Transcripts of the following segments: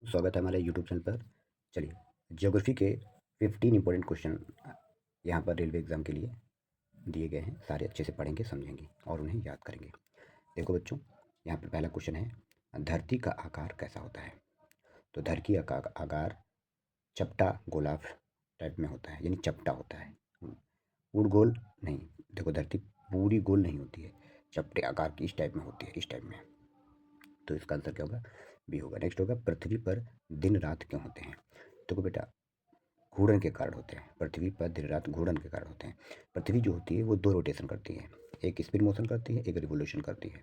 स्वागत है हमारे यूट्यूब चैनल पर। चलिए, ज्योग्राफी के 15 इंपॉर्टेंट क्वेश्चन यहाँ पर रेलवे एग्ज़ाम के लिए दिए गए हैं। सारे अच्छे से पढ़ेंगे, समझेंगे और उन्हें याद करेंगे। देखो बच्चों, यहाँ पर पहला क्वेश्चन है, धरती का आकार कैसा होता है? तो धरती का आकार चपटा गोलाभ टाइप में होता है, यानी चपटा होता है, पूर्ण गोल नहीं। देखो, धरती पूरी गोल नहीं होती है, चपटे आकार की इस टाइप में होती है, इस टाइप में। तो इसका आंसर क्या होगा? बी होगा। नेक्स्ट होगा, पृथ्वी पर दिन रात क्यों होते हैं? देखो बेटा, घूर्णन के कारण होते हैं। पृथ्वी पर दिन रात घूर्णन के कारण होते हैं। पृथ्वी जो होती है वो दो रोटेशन करती है, एक स्पिन मोशन करती है, एक रिवोल्यूशन करती है।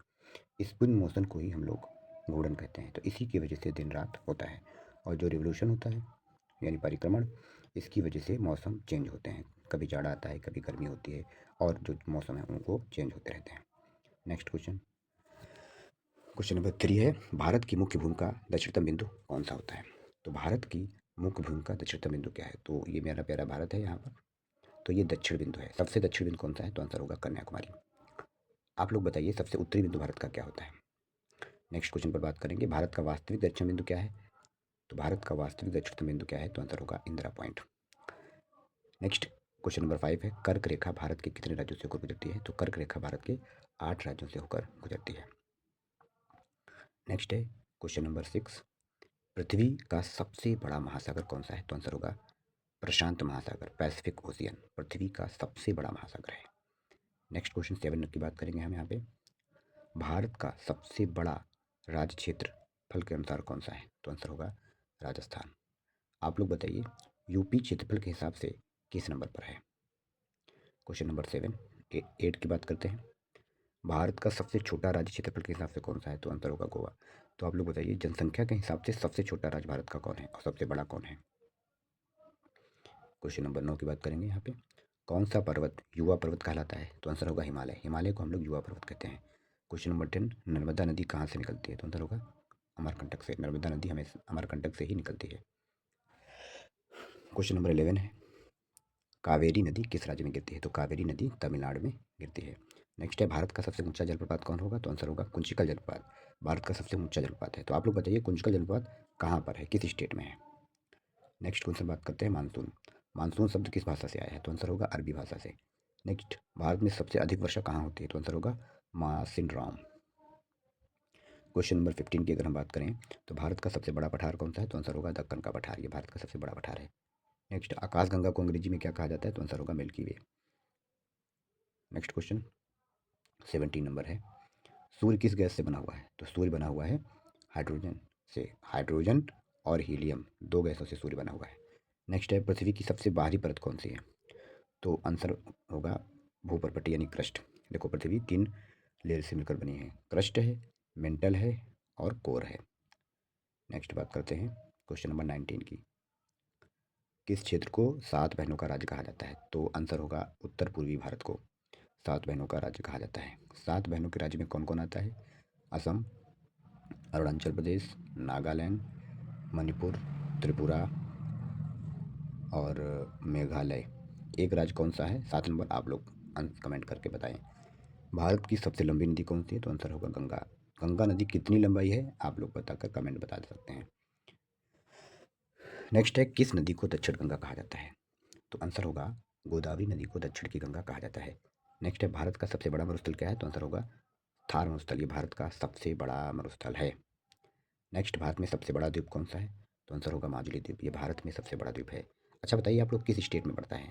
स्पिन मोशन को ही हम लोग घूर्णन कहते हैं, तो इसी की वजह से दिन रात होता है। और जो रिवोल्यूशन होता है यानी परिक्रमण, इसकी वजह से मौसम चेंज होते हैं। कभी जाड़ा आता है, कभी गर्मी होती है, और जो मौसम है उनको चेंज होते रहते हैं। नेक्स्ट क्वेश्चन, क्वेश्चन नंबर 3 है, भारत की मुख्य भूमि का दक्षिणतम बिंदु कौन सा होता है? तो भारत की मुख्य भूमि का दक्षिणतम बिंदु क्या है? तो ये मेरा प्यारा भारत है यहाँ पर, तो ये दक्षिण बिंदु है। सबसे दक्षिण बिंदु कौन सा है? तो आंसर होगा कन्याकुमारी। आप लोग बताइए, सबसे उत्तरी बिंदु भारत का क्या होता है? नेक्स्ट क्वेश्चन पर बात करेंगे, भारत का वास्तविक दक्षिण बिंदु क्या है? तो भारत का वास्तविक दक्षिणतम बिंदु क्या है? तो आंसर होगा Indira point. Next question number 5 है, कर्क रेखा भारत के कितने राज्यों से होकर गुजरती है? तो कर्क रेखा भारत के 8 राज्यों से होकर गुजरती है। नेक्स्ट है क्वेश्चन नंबर 6, पृथ्वी का सबसे बड़ा महासागर कौन सा है? तो आंसर होगा प्रशांत महासागर, पैसिफिक ओशियन पृथ्वी का सबसे बड़ा महासागर है। नेक्स्ट क्वेश्चन 7 की बात करेंगे हम यहाँ पे, भारत का सबसे बड़ा राज्य क्षेत्र फल के अनुसार कौन सा है? तो आंसर होगा राजस्थान। आप लोग बताइए, यूपी क्षेत्रफल के हिसाब से किस नंबर पर है? क्वेश्चन नंबर 8 की बात करते हैं, भारत का सबसे छोटा राज्य क्षेत्रफल के हिसाब से कौन सा है? तो आंसर होगा गोवा। तो आप लोग बताइए, जनसंख्या के हिसाब से सबसे छोटा राज्य भारत का कौन है और सबसे बड़ा कौन है? क्वेश्चन नंबर 9 की बात करेंगे यहाँ पे, कौन सा पर्वत युवा पर्वत कहलाता है? तो आंसर होगा हिमालय। हिमालय को हम लोग युवा पर्वत कहते हैं। क्वेश्चन नंबर 10, नर्मदा नदी कहाँ से निकलती है? तो आंसर होगा अमरकंटक से। नर्मदा नदी हमें अमरकंटक से ही निकलती है। क्वेश्चन नंबर 11 है, कावेरी नदी किस राज्य में गिरती है? तो कावेरी नदी तमिलनाडु में गिरती है। नेक्स्ट है, भारत का सबसे ऊंचा जलप्रपात कौन होगा? तो आंसर होगा कुंचिकल जलप्रपात। भारत का सबसे ऊंचा जलप्रपात है। तो आप लोग बताइए, कुंचिकल जलप्रपात कहाँ पर है, किस स्टेट में है? नेक्स्ट क्वेश्चन बात करते हैं मानसून। मानसून शब्द किस भाषा से आया है? तो आंसर होगा अरबी भाषा से। नेक्स्ट, भारत में सबसे अधिक वर्षा कहाँ होती है? तो आंसर होगा मासिनराम। क्वेश्चन नंबर 15 की अगर हम बात करें, तो भारत का सबसे बड़ा पठार कौन सा है? तो आंसर होगा दक्कन का पठार, ये भारत का सबसे बड़ा पठार है। नेक्स्ट, आकाशगंगा को अंग्रेजी में क्या कहा जाता है? तो आंसर होगा मिल्की वे। नेक्स्ट क्वेश्चन 17 नंबर है, सूर्य किस गैस से बना हुआ है? तो सूर्य बना हुआ है हाइड्रोजन से। हाइड्रोजन और हीलियम, दो गैसों से सूर्य बना हुआ है। नेक्स्ट है, पृथ्वी की सबसे बाहरी परत कौन सी है? तो आंसर होगा भूपर्पटी यानी क्रस्ट। देखो, पृथ्वी 3 लेयर से मिलकर बनी है, क्रस्ट है, मेंटल है और कोर है। नेक्स्ट बात करते हैं क्वेश्चन नंबर 19 की, किस क्षेत्र को 7 बहनों का राज्य कहा जाता है? तो आंसर होगा उत्तर पूर्वी भारत को 7 बहनों का राज्य कहा जाता है। 7 बहनों के राज्य में कौन कौन आता है? असम, अरुणाचल प्रदेश, नागालैंड, मणिपुर, त्रिपुरा और मेघालय। एक राज्य कौन सा है? 7 नंबर आप लोग कमेंट करके बताएं। भारत की सबसे लंबी नदी कौन सी है? तो आंसर होगा गंगा। गंगा नदी कितनी लंबाई है? आप लोग बताकर कमेंट बता सकते हैं। नेक्स्ट है, किस नदी को दक्षिण गंगा कहा जाता है? तो आंसर होगा गोदावरी नदी को दक्षिण की गंगा कहा जाता है। नेक्स्ट है, भारत का सबसे बड़ा मरुस्थल क्या है? तो आंसर होगा थार मरुस्थल, ये भारत का सबसे बड़ा मरुस्थल है। नेक्स्ट, भारत में सबसे बड़ा द्वीप कौन सा है? तो आंसर होगा माजुली द्वीप, ये भारत में सबसे बड़ा द्वीप है। अच्छा बताइए, आप लोग किस स्टेट में पड़ता है?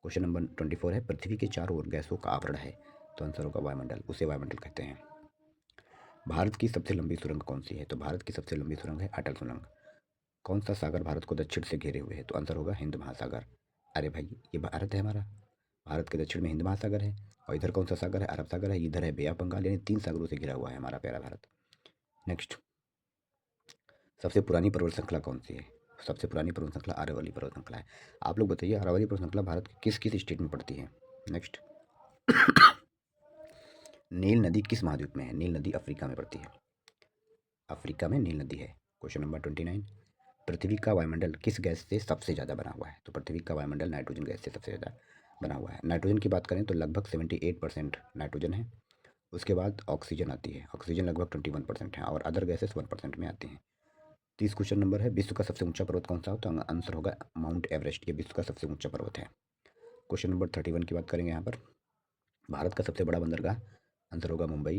क्वेश्चन नंबर 24 है, पृथ्वी के चारों ओर गैसों का आवरण है? तो आंसर होगा वायुमंडल, उसे वायुमंडल कहते हैं। भारत की सबसे लंबी सुरंग कौन सी है? तो भारत की सबसे लंबी सुरंग है अटल सुरंग। कौन सा सागर भारत को दक्षिण से घेरे हुए है? तो आंसर होगा हिंद महासागर। अरे भाई, ये भारत है हमारा, भारत के दक्षिण में हिंद महासागर है, और इधर कौन सा सागर है? अरब सागर है, इधर है बे ऑफ बंगाल, यानी 3 सागरों से घिरा हुआ है हमारा प्यारा भारत। नेक्स्ट, सबसे पुरानी पर्वत श्रृंखला कौन सी है? सबसे पुरानी पर्वत श्रृंखला अरावली पर्वत श्रृंखला है। आप लोग बताइए, अरावली पर्वत श्रृंखला भारत के किस किस स्टेट में पड़ती है? नेक्स्ट, नील नदी किस महाद्वीप में है? नील नदी अफ्रीका में पड़ती है, अफ्रीका में नील नदी है। क्वेश्चन नंबर 29, पृथ्वी का वायुमंडल किस गैस से सबसे ज़्यादा बना हुआ है? तो पृथ्वी का वायुमंडल नाइट्रोजन गैस से सबसे ज़्यादा बना हुआ है। नाइट्रोजन की बात करें तो लगभग 78% नाइट्रोजन है। उसके बाद ऑक्सीजन आती है, ऑक्सीजन लगभग 21% है, और अदर गैसेस 1% में आती हैं। 30 क्वेश्चन नंबर है, विश्व का सबसे ऊंचा पर्वत कौन सा होता है? तो आंसर होगा माउंट एवरेस्ट। ये विश्व का सबसे ऊंचा पर्वत है। क्वेश्चन नंबर 31 की बात करेंगे यहाँ पर। भारत का सबसे बड़ा बंदरगाह? आंसर होगा मुंबई।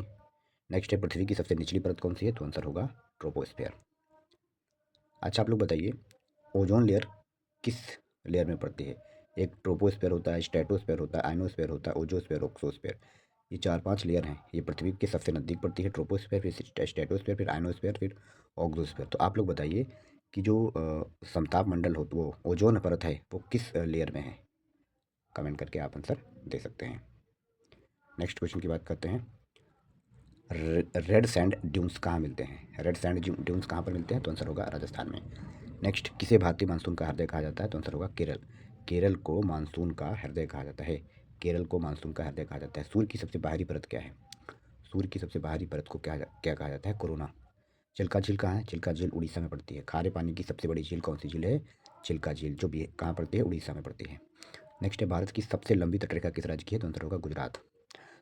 नेक्स्ट है, पृथ्वी की सबसे निचली परत कौन सी है? तो आंसर होगा ट्रोपोस्फेयर। अच्छा आप लोग बताइए, ओजोन लेयर किस लेयर में पड़ती है? एक ट्रोपोस्फेयर होता है, स्ट्रेटोस्फेयर होता है, आयनोस्फेयर होता है, ओजोस्फेयर, ऑक्सोस्फेयर। ये 4-5 लेयर हैं। ये पृथ्वी के सबसे नज़दीक पड़ती है ट्रोपोस्फेयर, फिर स्ट्रेटोस्फेयर, फिर आयनोस्फेयर, फिर ऑक्सोस्फेयर। तो आप लोग बताइए कि जो समताप मंडल हो, तो वो ओजोन परत है, वो किस लेयर में है? कमेंट करके आप आंसर दे सकते हैं। नेक्स्ट क्वेश्चन की बात करते हैं। रेड सैंड ड्यून्स कहाँ मिलते हैं? रेड सैंड ड्यून्स कहाँ पर मिलते हैं? तो आंसर होगा राजस्थान में। नेक्स्ट, किसे भारतीय मानसून का हृदय कहा जाता है? तो आंसर होगा केरल। केरल को मानसून का हृदय कहा जाता है। केरल को मानसून का हृदय कहा जाता है। सूर्य की सबसे बाहरी परत क्या है? सूर्य की सबसे बाहरी परत को क्या क्या कहा जाता है? कोरोना। चिल्का झील कहाँ है? चिल्का झील उड़ीसा में पड़ती है। खारे पानी की सबसे बड़ी झील कौन सी झील है? चिल्का झील, जो भी कहाँ पड़ती है? उड़ीसा में पड़ती है। नेक्स्ट है, भारत की सबसे लंबी तटरेखा किस राज्य की है? तो आंसर होगा गुजरात।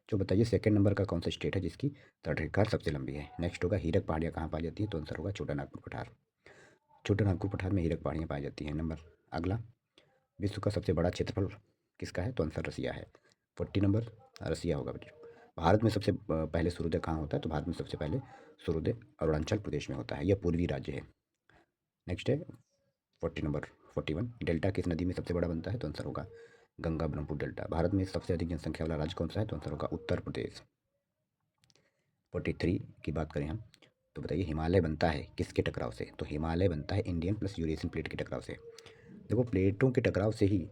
जो बताइए सेकंड नंबर का कौन सा स्टेट है जिसकी तटरेखा सबसे लंबी है? नेक्स्ट होगा, हीरक पहाड़ियाँ कहाँ पाई जाती है? तो आंसर होगा छोटा नागपुर पठार। छोटा नागपुर पठार में हीरक पहाड़ियाँ पाई जाती हैं। नंबर अगला, विश्व का सबसे बड़ा क्षेत्रफल किसका है? तो आंसर रसिया है। 40 नंबर रसिया होगा बच्चों। भारत में सबसे पहले सूर्योदय कहाँ होता है? तो भारत में सबसे पहले सूर्योदय अरुणाचल प्रदेश में होता है। यह पूर्वी राज्य है। नेक्स्ट है 40 नंबर 41, डेल्टा किस नदी में सबसे बड़ा बनता है? तो आंसर होगा गंगा ब्रह्मपुत्र डेल्टा। भारत में सबसे अधिक जनसंख्या वाला राज्य कौन सा है? तो आंसर होगा उत्तर प्रदेश। 43 की बात करें हम, तो बताइए हिमालय बनता है किसके टकराव से? तो हिमालय बनता है इंडियन प्लस यूरेशियन प्लेट के टकराव से। देखो, प्लेटों के टकराव से ही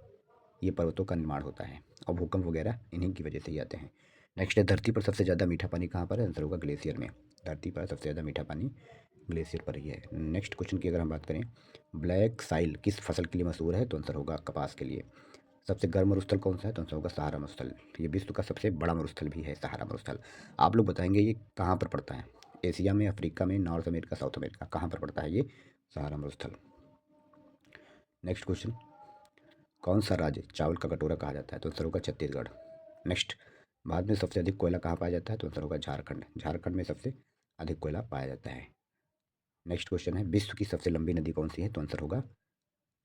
ये पर्वतों का निर्माण होता है, और भूकंप वगैरह इन्हीं की वजह से ही आते हैं। नेक्स्ट है, धरती पर सबसे ज़्यादा मीठा पानी कहाँ पर है? आंसर होगा ग्लेशियर में। धरती पर सबसे ज़्यादा मीठा पानी ग्लेशियर पर ही है। नेक्स्ट क्वेश्चन की अगर हम बात करें, ब्लैक साइल किस फसल के लिए मशहूर है? तो आंसर होगा कपास के लिए। सबसे गर्म मरुस्थल कौन सा है? तो आंसर होगा सहारा मरुस्थल। ये विश्व का सबसे बड़ा मरुस्थल भी है, सहारा मरुस्थल। आप लोग बताएंगे ये कहाँ पर पड़ता है? एशिया में, अफ्रीका में, नॉर्थ अमेरिका, साउथ अमेरिका, कहाँ पर पड़ता है ये सहारा मरुस्थल? नेक्स्ट क्वेश्चन, कौन सा राज्य चावल का कटोरा कहा जाता है? तो आंसर होगा छत्तीसगढ़। नेक्स्ट, भारत में सबसे अधिक कोयला कहाँ पाया जाता है? तो आंसर होगा झारखंड। झारखंड में सबसे अधिक कोयला पाया जाता है। नेक्स्ट क्वेश्चन है, विश्व की सबसे लंबी नदी कौन सी है? तो आंसर होगा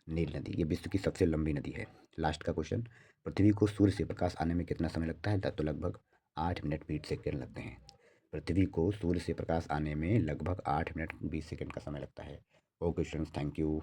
नील नदी। ये विश्व की सबसे लंबी नदी है। लास्ट का क्वेश्चन, पृथ्वी को सूर्य से प्रकाश आने में कितना समय लगता है? तो लगभग 8 मिनट 20 सेकेंड लगते हैं। पृथ्वी को सूर्य से प्रकाश आने में लगभग 8 मिनट 20 सेकेंड का समय लगता है। Okay students, thank you.